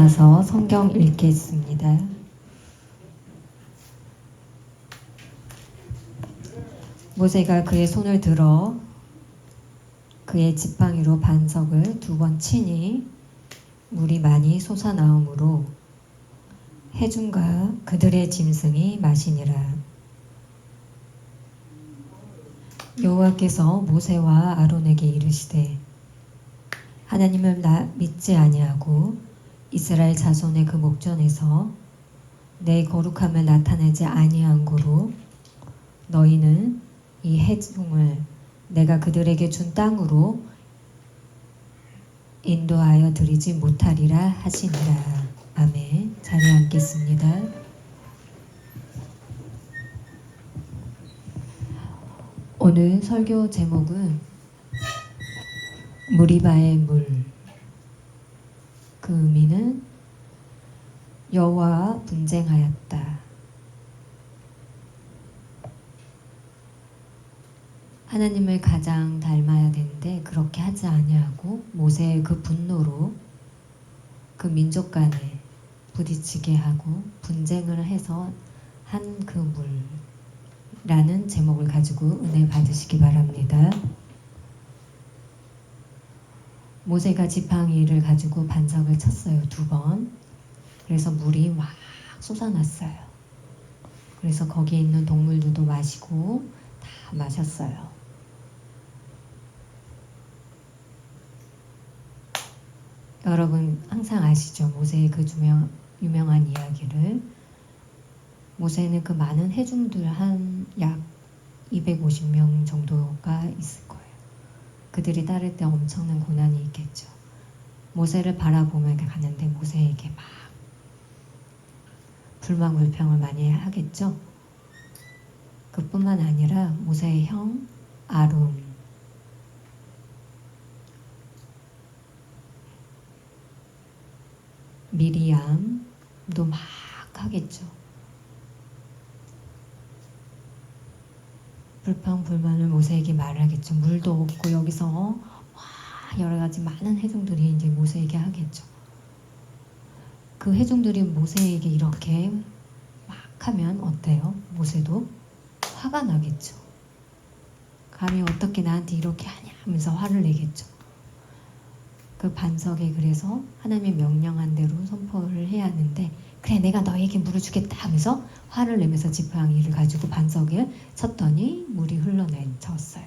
일어나서 성경 읽겠습니다. 모세가 그의 손을 들어 그의 지팡이로 반석을 2번 치니 물이 많이 솟아나오므로 해중과 그들의 짐승이 마시니라. 여호와께서 모세와 아론에게 이르시되 하나님을 믿지 아니하고 이스라엘 자손의 그 목전에서 내 거룩함을 나타내지 아니한 고로 너희는 이 해중을 내가 그들에게 준 땅으로 인도하여 드리지 못하리라 하시니라. 아멘. 자리에 앉겠습니다. 오늘 설교 제목은 무리바의 물. 그 의미는 여호와와 분쟁하였다. 하나님을 가장 닮아야 되는데 그렇게 하지 아니하고 모세의 그 분노로 그 민족 간에 부딪히게 하고 분쟁을 해서 한 그 물이라는 제목을 가지고 은혜 받으시기 바랍니다. 모세가 지팡이를 가지고 반석을 쳤어요. 2번. 그래서 물이 막 솟아났어요. 그래서 거기에 있는 동물들도 마시고 다 마셨어요. 여러분 항상 아시죠? 모세의 그 유명한 이야기를. 모세는 그 많은 해중들 한 약 250명 정도가 있을 거예요. 그들이 따를 때 엄청난 고난이 있겠죠. 모세를 바라보며 가는데 모세에게 막 불만불평을 많이 하겠죠. 그뿐만 아니라 모세의 형 아론, 미리암도 막 하겠죠. 불평불만을 모세에게 말하겠죠. 물도 없고 여기서 여러 가지 많은 해종들이 이제 모세에게 하겠죠. 그 해종들이 모세에게 이렇게 막 하면 어때요? 모세도 화가 나겠죠. 감히 어떻게 나한테 이렇게 하냐 하면서 화를 내겠죠. 그 반석에 그래서 하나님의 명령한 대로 선포를 해야 하는데 그래 내가 너에게 물을 주겠다 하면서 화를 내면서 지팡이를 가지고 반석에 쳤더니 물이 흘러내쳤어요.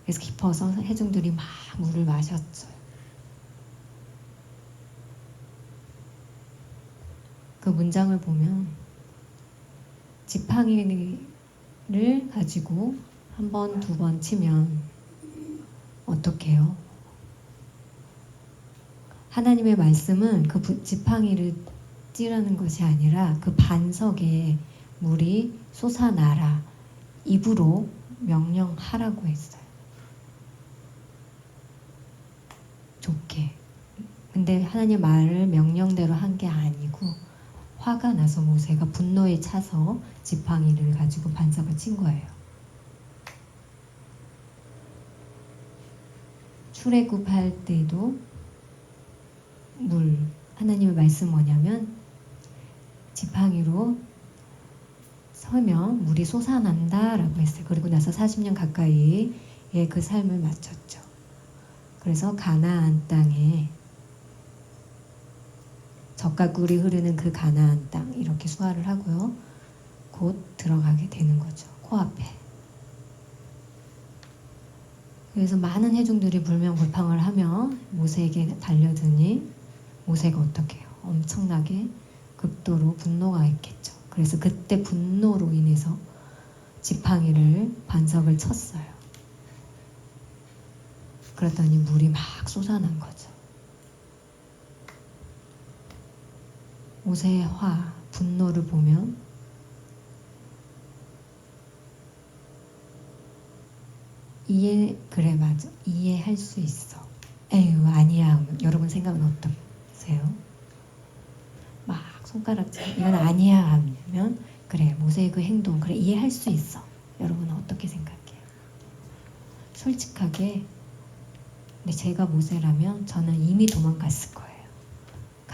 그래서 깊어서 해중들이 막 물을 마셨어요. 그 문장을 보면 지팡이를 가지고 1번, 2번 치면 어떻게 해요? 하나님의 말씀은 그 지팡이를 찌르는 것이 아니라 그 반석에 물이 솟아나라 입으로 명령하라고 했어요. 좋게. 근데 하나님 말을 명령대로 한 게 아니고 화가 나서 모세가 분노에 차서 지팡이를 가지고 반석을 친 거예요. 출애굽할 때도 하나님의 말씀 뭐냐면 지팡이로 서면 물이 솟아난다 라고 했어요. 그리고 나서 40년 가까이의 그 삶을 마쳤죠. 그래서 가나안 땅에 젖과 꿀이 흐르는 그 가나안 땅 이렇게 수화를 하고요. 곧 들어가게 되는 거죠. 코앞에. 그래서 많은 해중들이 불명불평을 하며 모세에게 달려드니 모세가 어떻게 해요? 엄청나게 극도로 분노가 있겠죠. 그래서 그때 분노로 인해서 지팡이를 반석을 쳤어요. 그랬더니 물이 막 솟아난 거죠. 모세의 분노를 보면 그래 맞아. 이해할 수 있어. 에휴 아니야. 여러분 생각은 어떠세요? 막 손가락질 이건 아니야 하면 그래 모세의 그 행동 그래 이해할 수 있어. 여러분은 어떻게 생각해요? 솔직하게 근데 제가 모세라면 저는 이미 도망갔을 거예요.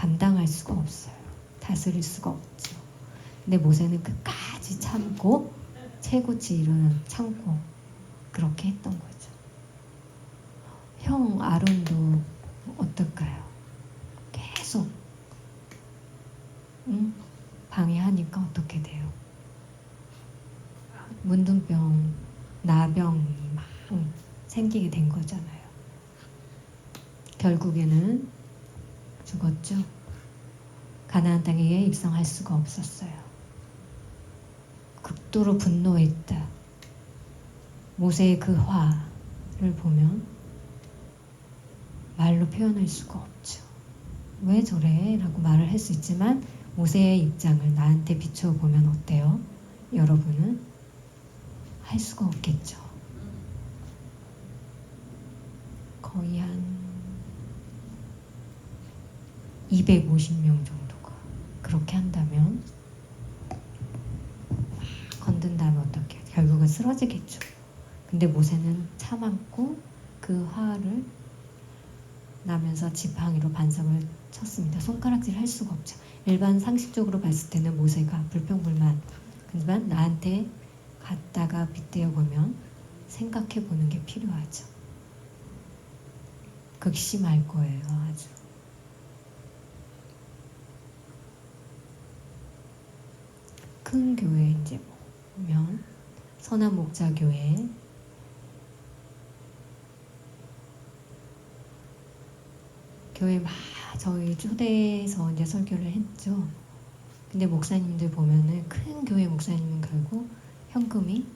감당할 수가 없어요. 다스릴 수가 없죠. 근데 모세는 끝까지 참고 최고치를 참고 그렇게 했던 거죠. 형 아론도 어떨까요? 계속 방해하니까 어떻게 돼요? 문둥병, 나병이 막 생기게 된 거잖아요. 결국에는 죽었죠. 가나안 땅에 입성할 수가 없었어요. 극도로 분노했다. 모세의 그 화를 보면 말로 표현할 수가 없죠. 왜 저래? 라고 말을 할 수 있지만 모세의 입장을 나한테 비추어 보면 어때요? 여러분은 할 수가 없겠죠. 거의 한 250명 정도가 그렇게 한다면 건든다면 어떻게 해요? 결국은 쓰러지겠죠. 근데 모세는 참았고 그 화를 나면서 지팡이로 반성을 쳤습니다. 손가락질 할 수가 없죠. 일반 상식적으로 봤을 때는 모세가 불평불만, 하지만 나한테 갖다가 빗대어 보면 생각해 보는 게 필요하죠. 극심할 거예요. 아주. 큰 교회 이제 보면 선한 목자 교회, 교회 막 저희 초대해서 이제 설교를 했죠. 근데 목사님들 보면은 큰 교회 목사님은 결국 현금이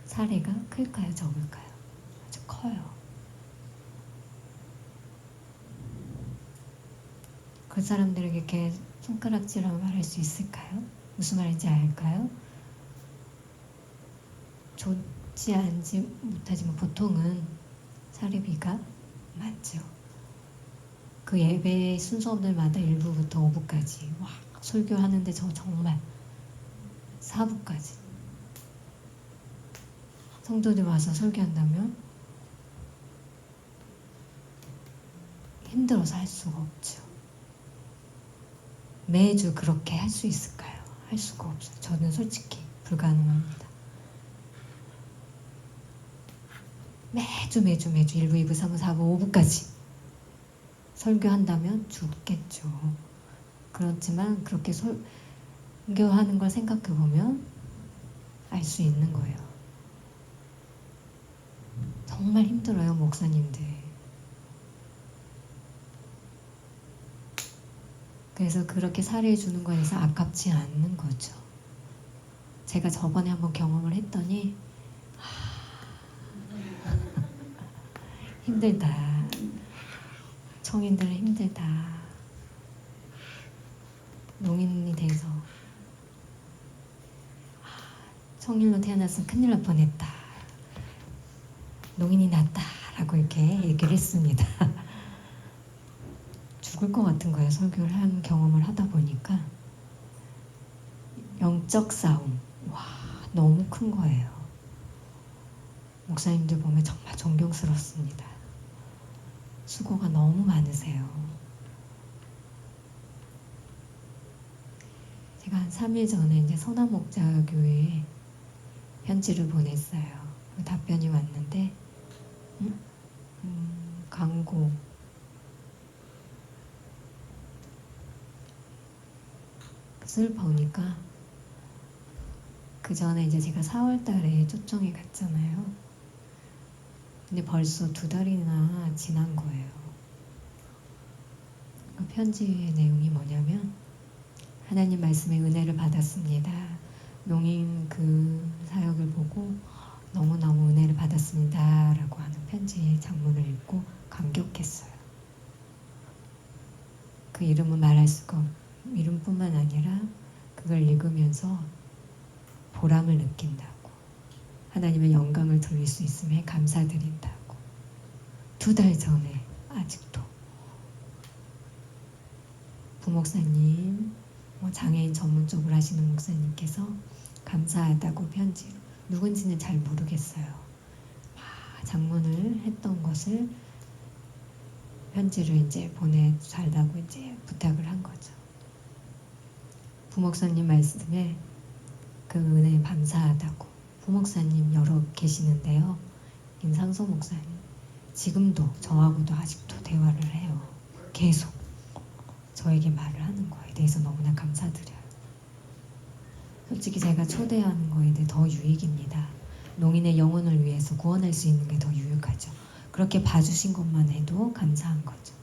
사례가 클까요, 적을까요? 아주 커요. 그 사람들에게 이렇게 손가락질하고 말할 수 있을까요? 무슨 말인지 알까요? 좋지 않지 못하지만 보통은 사례비가 많죠. 그 예배 순서들마다 1부부터 5부까지 와 설교하는데 저 정말 4부까지 성도들 와서 설교한다면 힘들어서 할 수가 없죠. 매주 그렇게 할 수 있을까요? 할 수가 없어요. 저는 솔직히 불가능합니다. 매주 1부, 2부, 3부, 4부, 5부까지 설교한다면 죽겠죠. 그렇지만 그렇게 설교하는 걸 생각해보면 알 수 있는 거예요. 정말 힘들어요, 목사님들. 그래서 그렇게 사례해 주는 거에서 아깝지 않는 거죠. 제가 저번에 한번 경험을 했더니 힘들다. 청인들은 힘들다. 농인이 돼서 청일로 태어났으면 큰일 날 뻔했다. 농인이 낫다. 라고 이렇게 얘기를 했습니다. 죽을 것 같은 거예요. 설교를 한 경험을 하다 보니까. 영적 싸움. 와, 너무 큰 거예요. 목사님들 보면 정말 존경스럽습니다. 수고가 너무 많으세요. 제가 한 3일 전에 이제 선한목자교회에 편지를 보냈어요. 답변이 왔는데 광고 그것을 보니까 그 전에 이제 제가 4월 달에 초청에 갔잖아요. 근데 벌써 2달이나 지난 거예요. 그 편지의 내용이 뭐냐면 하나님 말씀의 은혜를 받았습니다. 농인 그 사역을 보고 너무너무 은혜를 받았습니다. 라고 하는 편지의 장문을 읽고 감격했어요. 그 이름은 말할 수가 없고 이름뿐만 아니라 그걸 읽으면서 보람을 느낀다고. 하나님의 영광을 돌릴 수 있음에 감사드린다고. 2달 전에 아직도 부목사님, 장애인 전문적으로 하시는 목사님께서 감사하다고 편지로, 누군지는 잘 모르겠어요. 장문을 했던 것을 편지를 이제 보내달라고 이제 부탁을 한 거죠. 부목사님 말씀에 그 은혜에 감사하다고. 부목사님 여러 계시는데요. 김상소 목사님 지금도 저하고도 아직도 대화를 해요. 계속 저에게 말을 하는 거에 대해서 너무나 감사드려요. 솔직히 제가 초대하는 거에 대해 더 유익입니다. 농인의 영혼을 위해서 구원할 수 있는 게 더 유익하죠. 그렇게 봐주신 것만 해도 감사한 거죠.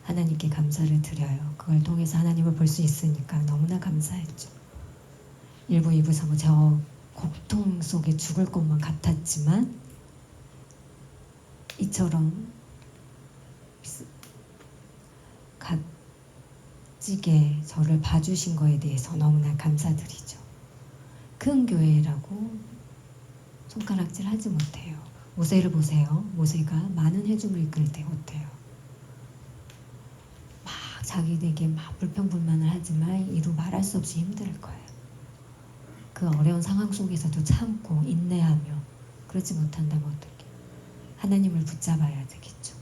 하나님께 감사를 드려요. 그걸 통해서 하나님을 볼 수 있으니까 너무나 감사했죠. 1부, 2부, 3부 저 고통 속에 죽을 것만 같았지만 이처럼 값지게 저를 봐주신 거에 대해서 너무나 감사드리죠. 큰 교회라고 손가락질 하지 못해요. 모세를 보세요. 모세가 많은 회중을 이끌 때 어때요? 막 자기에게 막 불평불만을 하지만 이루 말할 수 없이 힘들 거예요. 그 어려운 상황 속에서도 참고 인내하며 그러지 못한다면 어떡해? 하나님을 붙잡아야 되겠죠.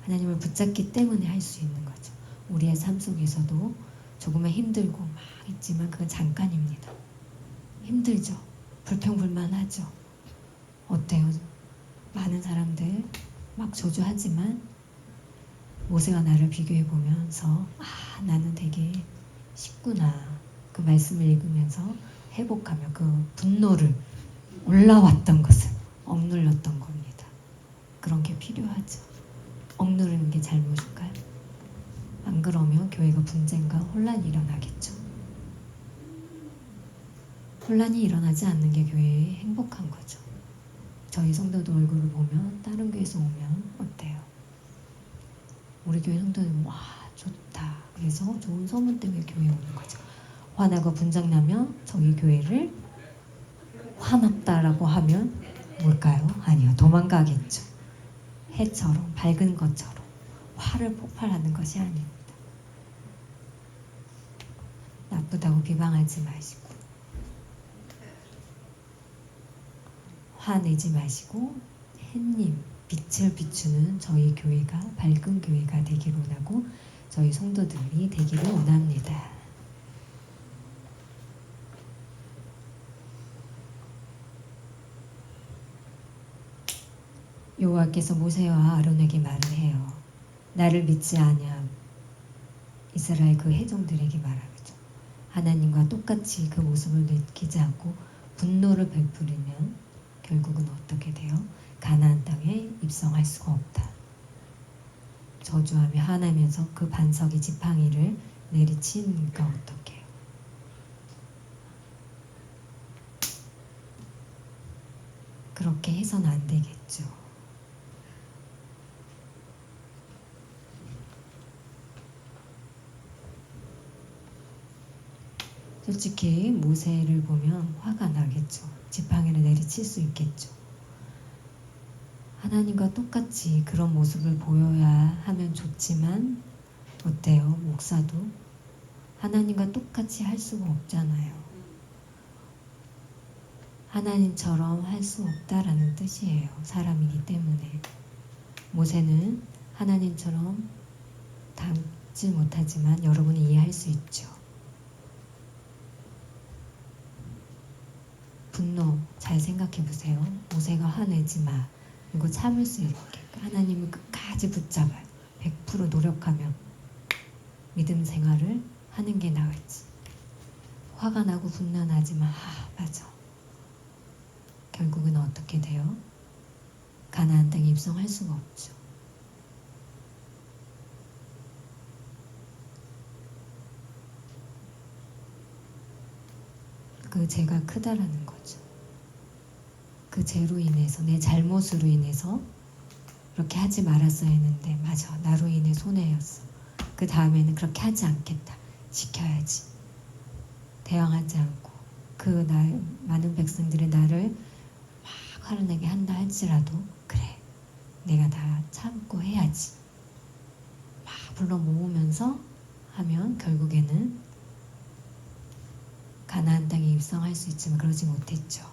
하나님을 붙잡기 때문에 할 수 있는 거죠. 우리의 삶 속에서도 조금은 힘들고 막 있지만 그건 잠깐입니다. 힘들죠. 불평불만하죠. 어때요? 많은 사람들 막 저주하지만 모세와 나를 비교해 보면서 나는 되게 쉽구나. 그 말씀을 읽으면서 회복하며 그 분노를 올라왔던 것을 억눌렀던 겁니다. 그런 게 필요하죠. 억누르는 게 잘못일까요? 안 그러면 교회가 분쟁과 혼란이 일어나겠죠. 혼란이 일어나지 않는 게 교회의 행복한 거죠. 저희 성도들 얼굴을 보면 다른 교회에서 오면 어때요? 우리 교회 성도는 와 좋다. 그래서 좋은 소문 때문에 교회에 오는 거죠. 화나고 분쟁나면 저희 교회를 화났다라고 하면 뭘까요? 아니요, 도망가겠죠. 해처럼 밝은 것처럼 화를 폭발하는 것이 아닙니다. 나쁘다고 비방하지 마시고 화내지 마시고 햇님 빛을 비추는 저희 교회가 밝은 교회가 되기를 원하고 저희 성도들이 되기를 원합니다. 여호와께서 모세와 아론에게 말을 해요. 나를 믿지 아니함. 이스라엘 그 회종들에게 말하죠. 하나님과 똑같이 그 모습을 느끼지 않고 분노를 베풀으면 결국은 어떻게 돼요? 가나안 땅에 입성할 수가 없다. 저주하며 화나면서 그 반석이 지팡이를 내리치니까 어떡해요? 그렇게 해서는 안 되겠죠. 솔직히 모세를 보면 화가 나겠죠. 지팡이를 내리칠 수 있겠죠. 하나님과 똑같이 그런 모습을 보여야 하면 좋지만 어때요? 목사도 하나님과 똑같이 할 수가 없잖아요. 하나님처럼 할 수 없다라는 뜻이에요. 사람이기 때문에. 모세는 하나님처럼 닮지 못하지만 여러분이 이해할 수 있죠. 분노 잘 생각해 보세요. 모세가 화내지 마. 그리고 참을 수 있게 하나님을 끝까지 붙잡아요. 100% 노력하며 믿음 생활을 하는 게 나을지. 화가 나고 분노나지만 맞아. 결국은 어떻게 돼요? 가나안 땅에 입성할 수가 없죠. 그 죄가 크다라는 거죠. 그 죄로 인해서 내 잘못으로 인해서 그렇게 하지 말았어야 했는데 맞아 나로 인해 손해였어. 그 다음에는 그렇게 하지 않겠다. 지켜야지. 대항하지 않고 그 많은 백성들이 나를 막 화를 한다 할지라도 그래 내가 다 참고 해야지. 막 불러 모으면서 하면 결국에는 가나안 땅에 입성할 수 있지만 그러지 못했죠.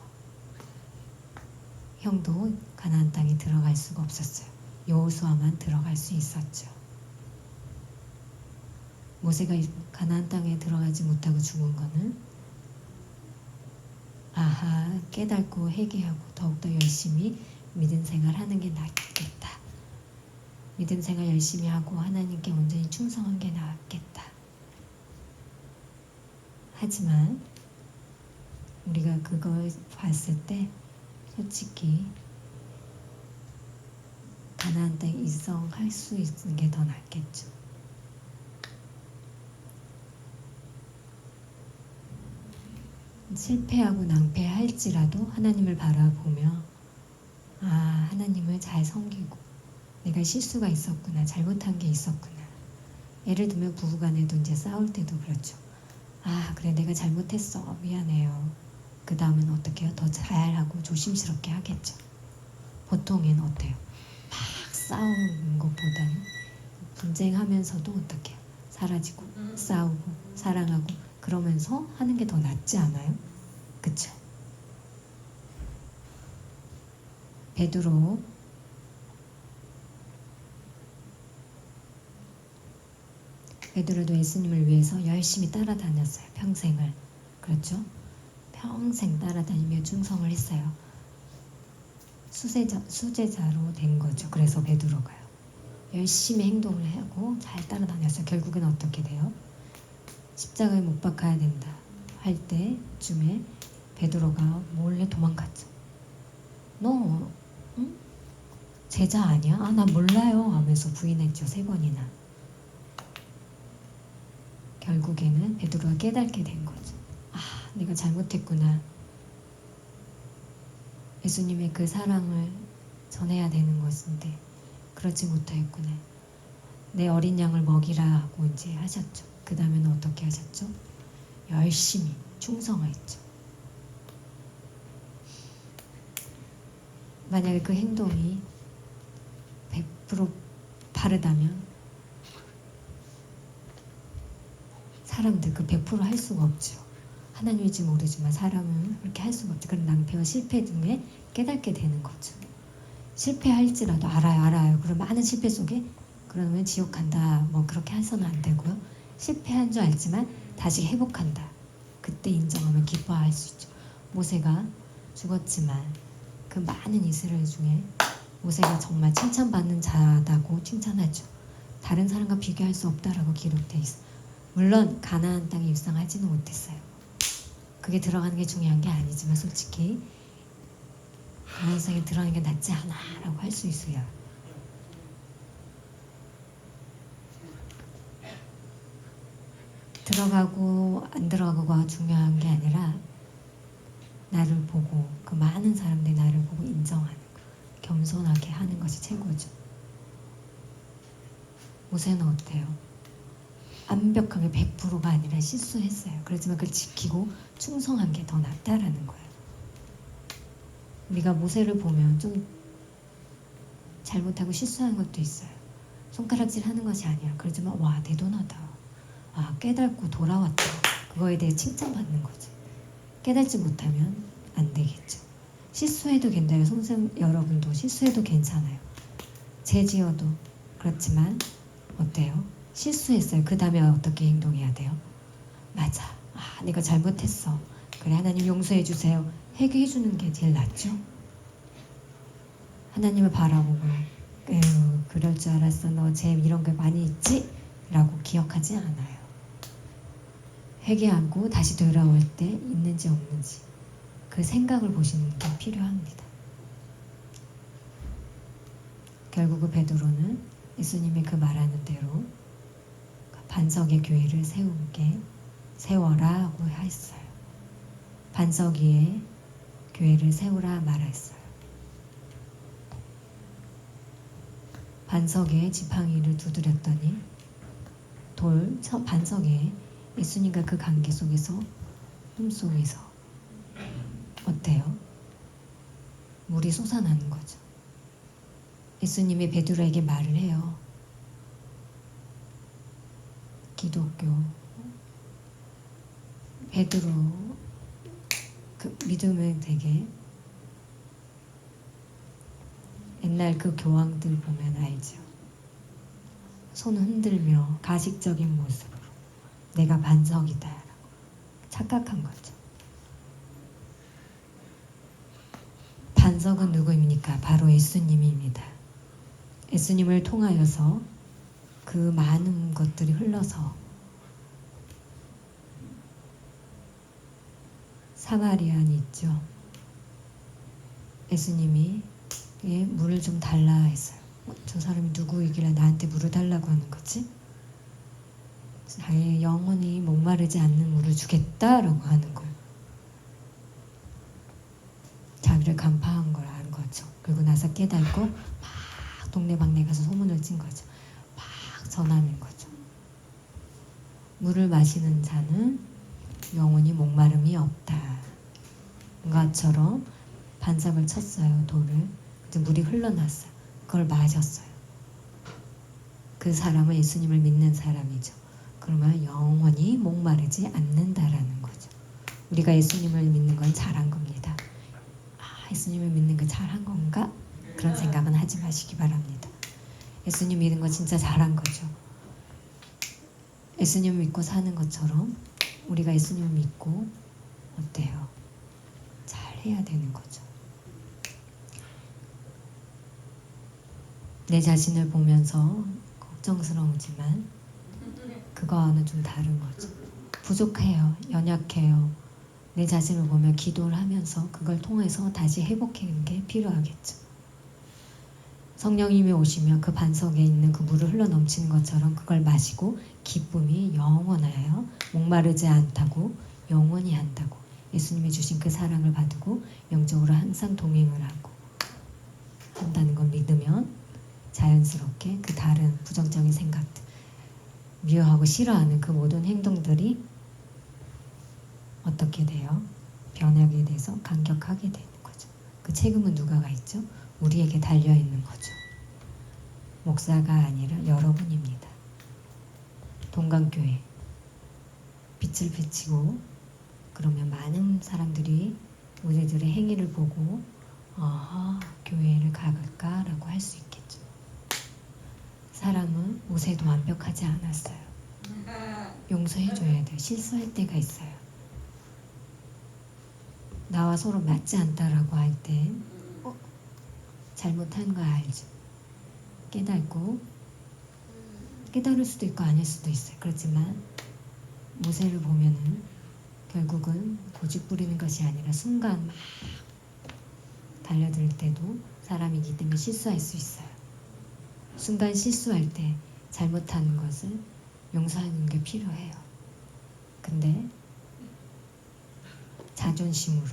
형도 가나안 땅에 들어갈 수가 없었어요. 여호수아만 들어갈 수 있었죠. 모세가 가나안 땅에 들어가지 못하고 죽은 거는 아하, 깨닫고 회개하고 더욱더 열심히 믿음 생활하는 게 낫겠다. 믿음 생활 열심히 하고 하나님께 온전히 충성한 게 낫겠다. 하지만 우리가 그걸 봤을 때 솔직히 가나안 땅에 입성할 수 있는 게 더 낫겠죠. 실패하고 낭패할지라도 하나님을 바라보며 아, 하나님을 잘 섬기고 내가 실수가 있었구나, 잘못한 게 있었구나. 예를 들면 부부간에도 이제 싸울 때도 그렇죠. 아, 그래, 내가 잘못했어, 미안해요. 그 다음엔 어떻게 해요? 더 잘하고 조심스럽게 하겠죠. 보통엔 어때요? 막 싸우는 것보다는 분쟁하면서도 어떻게 해요? 사라지고 싸우고 사랑하고 그러면서 하는 게 더 낫지 않아요? 그쵸? 베드로도 예수님을 위해서 열심히 따라다녔어요. 평생을. 그렇죠? 평생 따라다니며 충성을 했어요. 수제자로 된 거죠. 그래서 베드로가요. 열심히 행동을 하고 잘 따라다녔어요. 결국엔 어떻게 돼요? 십자가에 못 박아야 된다 할 때쯤에 베드로가 몰래 도망갔죠. 너 응? 제자 아니야? 아, 나 몰라요 하면서 부인했죠. 3번이나. 결국에는 베드로가 깨닫게 된 거죠. 아, 내가 잘못했구나. 예수님의 그 사랑을 전해야 되는 것인데 그러지 못하였구나. 내 어린 양을 먹이라 하고 이제 하셨죠. 그 다음에는 어떻게 하셨죠? 열심히 충성했죠. 만약에 그 행동이 100% 바르다면 사람들 그 100% 할 수가 없죠. 하나님일지 모르지만 사람은 그렇게 할 수가 없죠. 그런 낭패와 실패 중에 깨닫게 되는 거죠. 실패할지라도 알아요. 그럼 많은 실패 속에 그러면 지옥 간다. 뭐 그렇게 해서는 안 되고요. 실패한 줄 알지만 다시 회복한다. 그때 인정하면 기뻐할 수 있죠. 모세가 죽었지만 그 많은 이스라엘 중에 모세가 정말 칭찬받는 자다고 칭찬하죠. 다른 사람과 비교할 수 없다라고 기록되어 있어요. 물론 가나안 땅에 입성하지는 못했어요. 그게 들어가는 게 중요한 게 아니지만 솔직히 가나안 땅에 들어가는 게 낫지 않아 라고 할 수 있어요. 들어가고 안 들어가고가 중요한 게 아니라 나를 보고 그 많은 사람들이 나를 보고 인정하는 거, 겸손하게 하는 것이 최고죠. 모세는 어때요? 완벽하게 100%가 아니라 실수했어요. 그렇지만 그걸 지키고 충성한 게 더 낫다라는 거예요. 우리가 모세를 보면 좀 잘못하고 실수하는 것도 있어요. 손가락질 하는 것이 아니야. 그렇지만 와, 대단하다. 아, 깨닫고 돌아왔다. 그거에 대해 칭찬받는 거지. 깨닫지 못하면 안 되겠죠. 실수해도 괜찮아요. 선생 여러분도 실수해도 괜찮아요. 죄 지어도 그렇지만 어때요? 실수했어요. 그 다음에 어떻게 행동해야 돼요? 맞아. 아, 내가 잘못했어. 그래, 하나님 용서해 주세요. 회개해 주는 게 제일 낫죠. 하나님을 바라보고 에휴, 그럴 줄 알았어. 너 죄 이런 게 많이 있지? 라고 기억하지 않아요. 회개하고 다시 돌아올 때 있는지 없는지 그 생각을 보시는 게 필요합니다. 결국 베드로는 예수님이 그 말하는 대로 반석의 교회를 세워라 하고 했어요. 반석 위에 교회를 세우라 말했어요. 반석에 지팡이를 두드렸더니 반석에 예수님과 그 관계 속에서 꿈속에서 어때요? 물이 솟아나는 거죠. 예수님이 베드로에게 말을 해요. 기독교 베드로 그 믿음을 되게 옛날 그 교황들 보면 알죠. 손 흔들며 가식적인 모습으로 내가 반석이다 라고 착각한 거죠. 반석은 누구입니까? 바로 예수님입니다. 예수님을 통하여서 그 많은 것들이 흘러서 사마리안이 있죠. 예수님이 물을 좀 달라 했어요. 저 사람이 누구이길래 나한테 물을 달라고 하는 거지? 자기의 영혼이 목마르지 않는 물을 주겠다라고 하는 거예요. 자기를 간파한 걸 안 거죠. 그리고 나서 깨닫고 막 동네방네 가서 소문을 친 거죠. 막 전하는 거죠. 물을 마시는 자는 영원히 목마름이 없다. 것처럼 반석을 쳤어요. 돌을. 물이 흘러났어요. 그걸 마셨어요. 그 사람은 예수님을 믿는 사람이죠. 그러면 영원히 목마르지 않는다라는 거죠. 우리가 예수님을 믿는 건 잘한 겁니다. 예수님을 믿는 거 잘한 건가? 그런 생각은 하지 마시기 바랍니다. 예수님 믿는 거 진짜 잘한 거죠. 예수님 믿고 사는 것처럼 우리가 예수님을 믿고 어때요? 잘 해야 되는 거죠. 내 자신을 보면서 걱정스러우지만 그거와는 좀 다른 거죠. 부족해요. 연약해요. 내 자신을 보며 기도를 하면서 그걸 통해서 다시 회복하는 게 필요하겠죠. 성령님이 오시면 그 반석에 있는 그 물을 흘러 넘치는 것처럼 그걸 마시고 기쁨이 영원하여 목마르지 않다고 영원히 한다고 예수님이 주신 그 사랑을 받고 영적으로 항상 동행을 하고 한다는 걸 믿으면 자연스럽게 그 다른 부정적인 생각들, 미워하고 싫어하는 그 모든 행동들이 어떻게 돼요? 변하게 돼서 감격하게 되는 거죠. 그 책임은 누가가 있죠? 우리에게 달려있는 거죠. 목사가 아니라 여러분입니다. 동강교회 빛을 비치고 그러면 많은 사람들이 우리들의 행위를 보고 교회를 가볼까라고 할 수 있겠죠. 사람은 모세도 완벽하지 않았어요. 용서해줘야 돼요. 실수할 때가 있어요. 나와 서로 맞지 않다라고 할 때 잘못한 거 알죠. 깨닫고 깨달을 수도 있고 아닐 수도 있어요. 그렇지만 모세를 보면은 결국은 고집 부리는 것이 아니라 순간 막 달려들 때도 사람이기 때문에 실수할 수 있어요. 순간 실수할 때 잘못하는 것을 용서하는 게 필요해요. 근데 자존심으로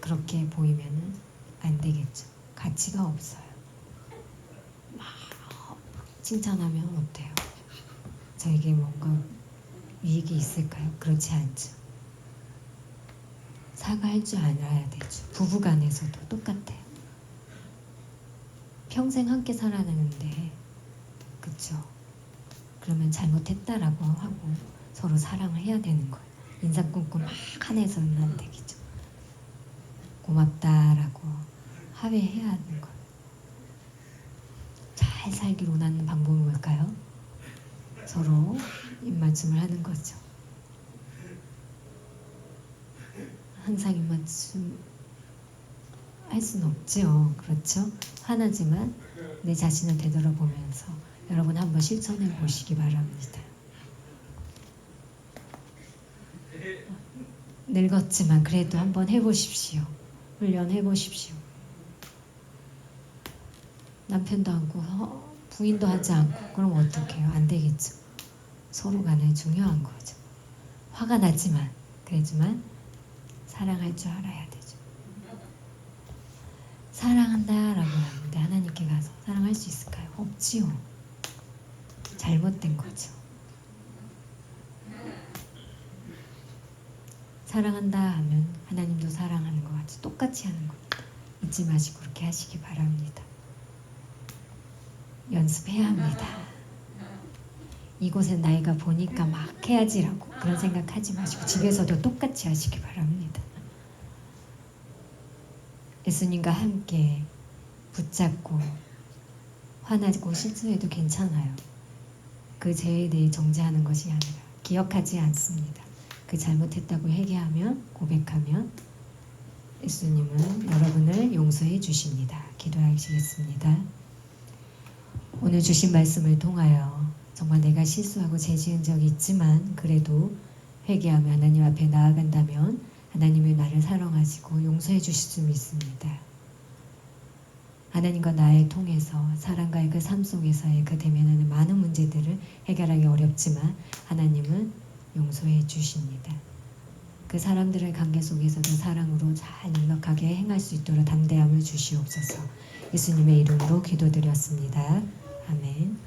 그렇게 보이면은 안 되겠죠. 가치가 없어요. 막 칭찬하면 어때요? 저에게 뭔가 이익이 있을까요? 그렇지 않죠. 사과할 줄 알아야 되죠. 부부간에서도 똑같아요. 평생 함께 살아가는데 그쵸? 그러면 잘못했다라고 하고 서로 사랑을 해야 되는 거예요. 인상 꿍꿍 막 한해서는 안 되겠죠. 고맙다라고 합의해야 하는 거예요. 잘 살기로 원하는 방법은 뭘까요? 서로 입맞춤을 하는 거죠. 항상 입맞춤 할 수는 없죠. 그렇죠? 하나지만 내 자신을 되돌아보면서 여러분 한번 실천해 보시기 바랍니다. 늙었지만 그래도 한번 해보십시오. 훈련해 보십시오. 남편도 않고 부인도 하지 않고 그럼 어떡해요? 안 되겠죠. 서로 간에 중요한 거죠. 화가 나지만 그러지만 사랑할 줄 알아야 되죠. 사랑한다라고 하는데 하나님께 가서 사랑할 수 있을까요? 없지요. 잘못된 거죠. 사랑한다 하면 하나님도 사랑하는 것 같이 똑같이 하는 겁니다. 잊지 마시고 그렇게 하시기 바랍니다. 연습해야 합니다. 이곳에 나이가 보니까 막 해야지라고 그런 생각하지 마시고 집에서도 똑같이 하시기 바랍니다. 예수님과 함께 붙잡고 화나고 실수해도 괜찮아요. 그 죄에 대해 정죄하는 것이 아니라 기억하지 않습니다. 그 잘못했다고 회개하면 고백하면 예수님은 여러분을 용서해 주십니다. 기도하시겠습니다. 오늘 주신 말씀을 통하여 정말 내가 실수하고 죄 지은 적이 있지만 그래도 회개하며 하나님 앞에 나아간다면 하나님이 나를 사랑하시고 용서해 주실 수 믿습니다. 하나님과 나의 통해서 사람과의 그 삶 속에서의 그 대면하는 많은 문제들을 해결하기 어렵지만 하나님은 용서해 주십니다. 그 사람들의 관계 속에서도 사랑으로 잘 넉넉하게 행할 수 있도록 담대함을 주시옵소서. 예수님의 이름으로 기도드렸습니다. 아멘.